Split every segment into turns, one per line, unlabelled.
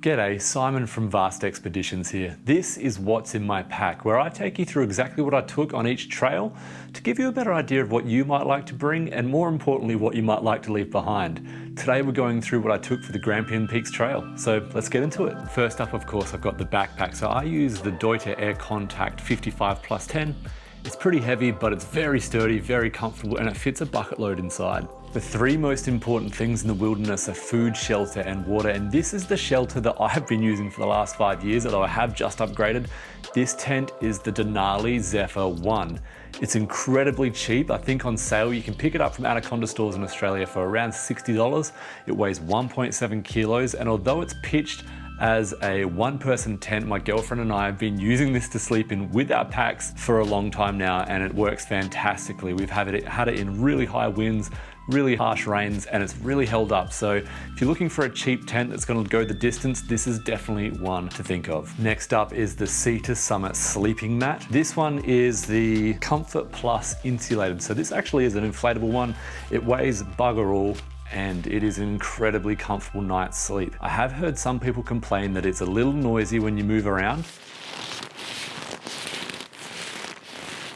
G'day, Simon from Vast Expeditions here. This is what's in my pack, where I take you through exactly what I took on each trail to give you a better idea of what you might like to bring and more importantly, what you might like to leave behind. Today we're going through what I took for the Grampians Peaks Trail, so let's get into it. First up, of course, I've got the backpack. So I use the Deuter AirContact 55+10. It's pretty heavy, but it's very sturdy, very comfortable, and it fits a bucket load inside. The three most important things in the wilderness are food, shelter, and water, and this is the shelter that I have been using for the last 5 years, although I have just upgraded. This tent is the Denali Zephyr 1. It's incredibly cheap. I think on sale you can pick it up from Anaconda stores in Australia for around $60. It weighs 1.7 kilos, and although it's pitched as a one-person tent, my girlfriend and I have been using this to sleep in with our packs for a long time now, and it works fantastically. We've had it in really high winds, really harsh rains, and it's really held up. So if you're looking for a cheap tent that's going to go the distance, this is definitely one to think of. Next up is the Sea to Summit sleeping mat. This one is the Comfort Plus Insulated. So this actually is an inflatable one. It weighs bugger all, and it is an incredibly comfortable night's sleep. I have heard some people complain that it's a little noisy when you move around.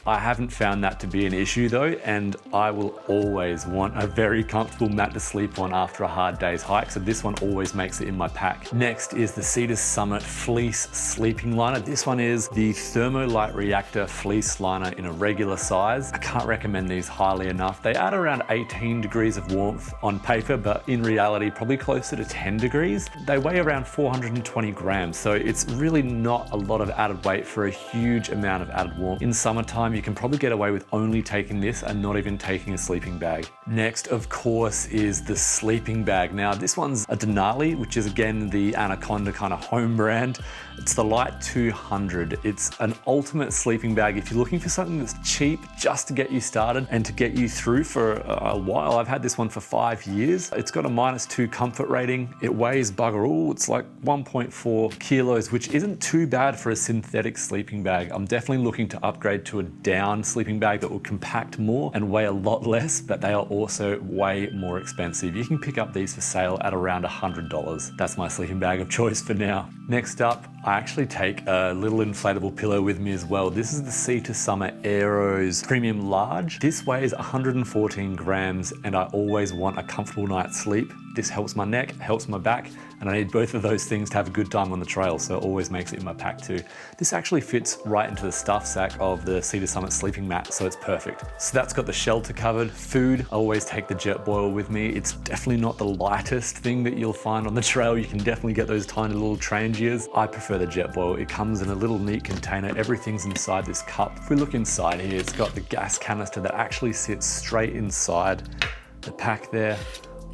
I haven't found that to be an issue though, and I will always want a very comfortable mat to sleep on after a hard day's hike, so this one always makes it in my pack. Next is the Sea to Summit Fleece sleeping liner. This one is the Thermolite Reactor fleece liner in a regular size. I can't recommend these highly enough. They add around 18 degrees of warmth on paper, but in reality probably closer to 10 degrees. They weigh around 420 grams, so it's really not a lot of added weight for a huge amount of added warmth. In summertime, you can probably get away with only taking this and not even taking a sleeping bag. Next, of course, is the sleeping bag. Now, this one's a Denali, which is again the Anaconda kind of home brand. It's the Lite 200. It's an ultimate sleeping bag. If you're looking for something that's cheap just to get you started and to get you through for a while, I've had this one for 5 years. It's got a -2 comfort rating. It weighs bugger all. It's like 1.4 kilos, which isn't too bad for a synthetic sleeping bag. I'm definitely looking to upgrade to a down sleeping bag that will compact more and weigh a lot less, but they are also way more expensive. You can pick up these for sale at around $100. That's my sleeping bag of choice for now. Next up, I actually take a little inflatable pillow with me as well. This is the Sea to Summit Aeros Premium Large. This weighs 114 grams, and I always want a comfortable night's sleep. This helps my neck, helps my back, and I need both of those things to have a good time on the trail, so it always makes it in my pack too. This actually fits right into the stuff sack of the Sea to Summit sleeping mat, so it's perfect. So that's got the shelter covered. Food, I always take the jet boil with me. It's definitely not the lightest thing that you'll find on the trail. You can definitely get those tiny little Trangiers. I prefer the jet boil. It comes in a little neat container. Everything's inside this cup. If we look inside here, it's got the gas canister that actually sits straight inside the pack there,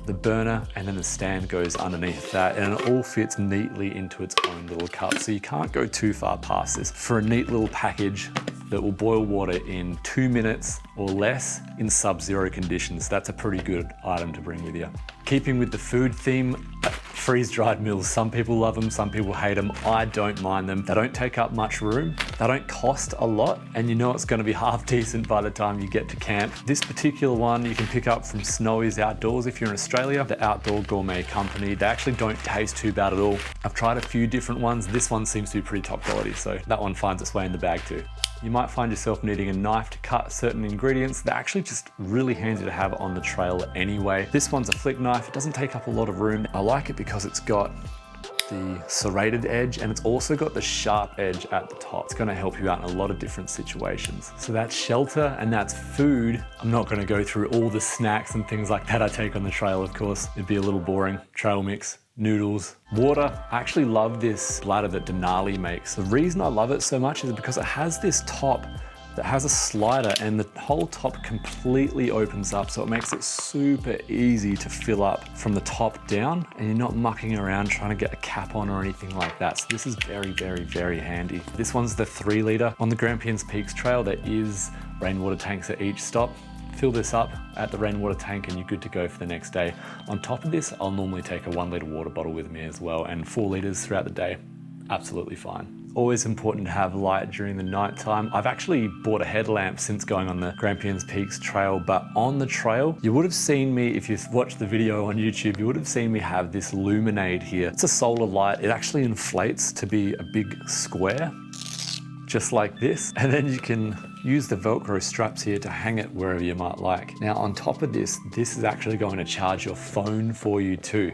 the burner, and then the stand goes underneath that, and it all fits neatly into its own little cup, so you can't go too far past this. For a neat little package that will boil water in 2 minutes or less in sub-zero conditions, that's a pretty good item to bring with you. Keeping with the food theme, freeze-dried meals. Some people love them, some people hate them. I don't mind them. They don't take up much room. They don't cost a lot, and you know it's going to be half decent by the time you get to camp. This particular one you can pick up from Snowy's Outdoors if you're in Australia, the Outdoor Gourmet company. They actually don't taste too bad at all. I've tried a few different ones. This one seems to be pretty top quality, so that one finds its way in the bag too. You might find yourself needing a knife to cut certain ingredients. They're actually just really handy to have on the trail anyway. This one's a flick knife. It doesn't take up a lot of room. I like it because it's got the serrated edge, and it's also got the sharp edge at the top. It's gonna help you out in a lot of different situations. So that's shelter and that's food. I'm not gonna go through all the snacks and things like that I take on the trail, of course. It'd be a little boring. Trail mix, noodles, water. I actually love this bladder that Denali makes. The reason I love it so much is because it has this top that has a slider, and the whole top completely opens up, so it makes it super easy to fill up from the top down, and you're not mucking around trying to get a cap on or anything like that. So this is very, very, very handy. This one's the 3 litre. On the Grampians Peaks Trail, there is rainwater tanks at each stop. Fill this up at the rainwater tank and you're good to go for the next day. On top of this, I'll normally take a 1 litre water bottle with me as well, and 4 litres throughout the day. Absolutely fine. Always important to have light during the nighttime. I've actually bought a headlamp since going on the Grampians Peaks Trail, but on the trail, you would have seen me, if you've watched the video on YouTube, you would have seen me have this LuminAID here. It's a solar light. It actually inflates to be a big square, just like this. And then you can use the Velcro straps here to hang it wherever you might like. Now, on top of this, this is actually going to charge your phone for you too.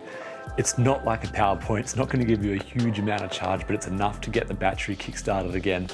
It's not like a PowerPoint. It's not going to give you a huge amount of charge, but it's enough to get the battery kickstarted again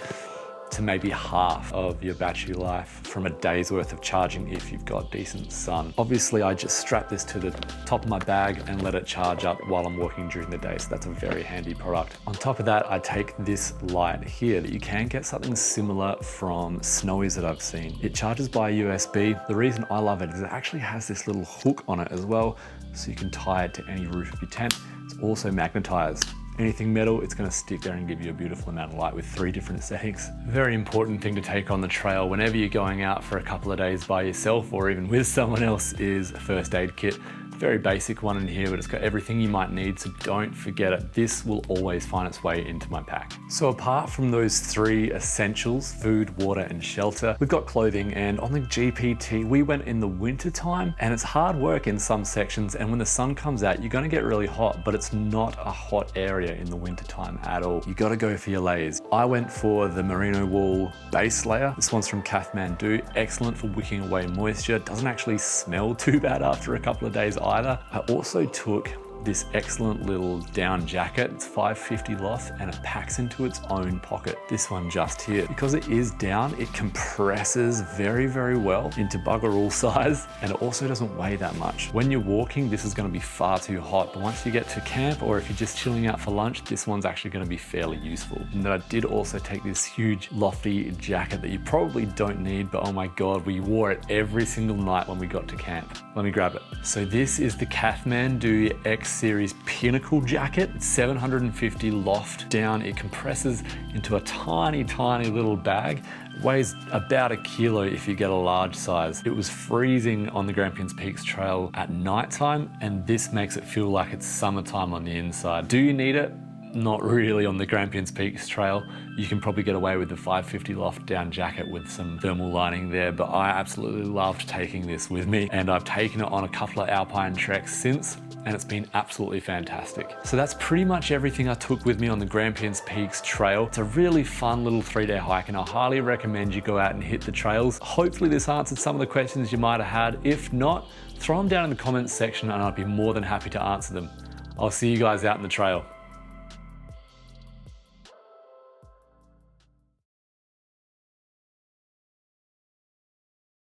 to maybe half of your battery life from a day's worth of charging if you've got decent sun. Obviously, I just strap this to the top of my bag and let it charge up while I'm walking during the day, so that's a very handy product. On top of that, I take this light here that you can get something similar from Snowy's that I've seen. It charges by USB. The reason I love it is it actually has this little hook on it as well, so you can tie it to any roof of your tent. It's also magnetized. Anything metal, it's going to stick there and give you a beautiful amount of light with 3 different settings. Very important thing to take on the trail whenever you're going out for a couple of days by yourself or even with someone else is a first aid kit. Very basic one in here, but it's got everything you might need, so don't forget it. This will always find its way into my pack. So apart from those 3 essentials, food, water, and shelter, we've got clothing, and on the GPT, we went in the winter time, and it's hard work in some sections, and when the sun comes out, you're gonna get really hot, but it's not a hot area in the winter time at all. You gotta go for your layers. I went for the merino wool base layer. This one's from Kathmandu, excellent for wicking away moisture. Doesn't actually smell too bad after a couple of days either. I also took this excellent little down jacket. It's 550 loft and it packs into its own pocket. This one just here. Because it is down, it compresses very, very well into bugger all size, and it also doesn't weigh that much. When you're walking, this is gonna be far too hot, but once you get to camp or if you're just chilling out for lunch, this one's actually gonna be fairly useful. And then I did also take this huge lofty jacket that you probably don't need, but oh my God, we wore it every single night when we got to camp. Let me grab it. So this is the Kathmandu X Series Pinnacle jacket. It's 750 loft down. It compresses into a tiny, tiny little bag. It weighs about 1 kilo if you get a large size. It was freezing on the Grampians Peaks Trail at nighttime, and this makes it feel like it's summertime on the inside. Do you need it? Not really on the Grampians Peaks Trail. You can probably get away with the 550 loft down jacket with some thermal lining there, but I absolutely loved taking this with me, and I've taken it on a couple of alpine treks since, and it's been absolutely fantastic. So that's pretty much everything I took with me on the Grampians Peaks Trail. It's a really fun little 3-day hike, and I highly recommend you go out and hit the trails. Hopefully this answered some of the questions you might have had. If not, throw them down in the comments section and I'd be more than happy to answer them. I'll see you guys out in the trail.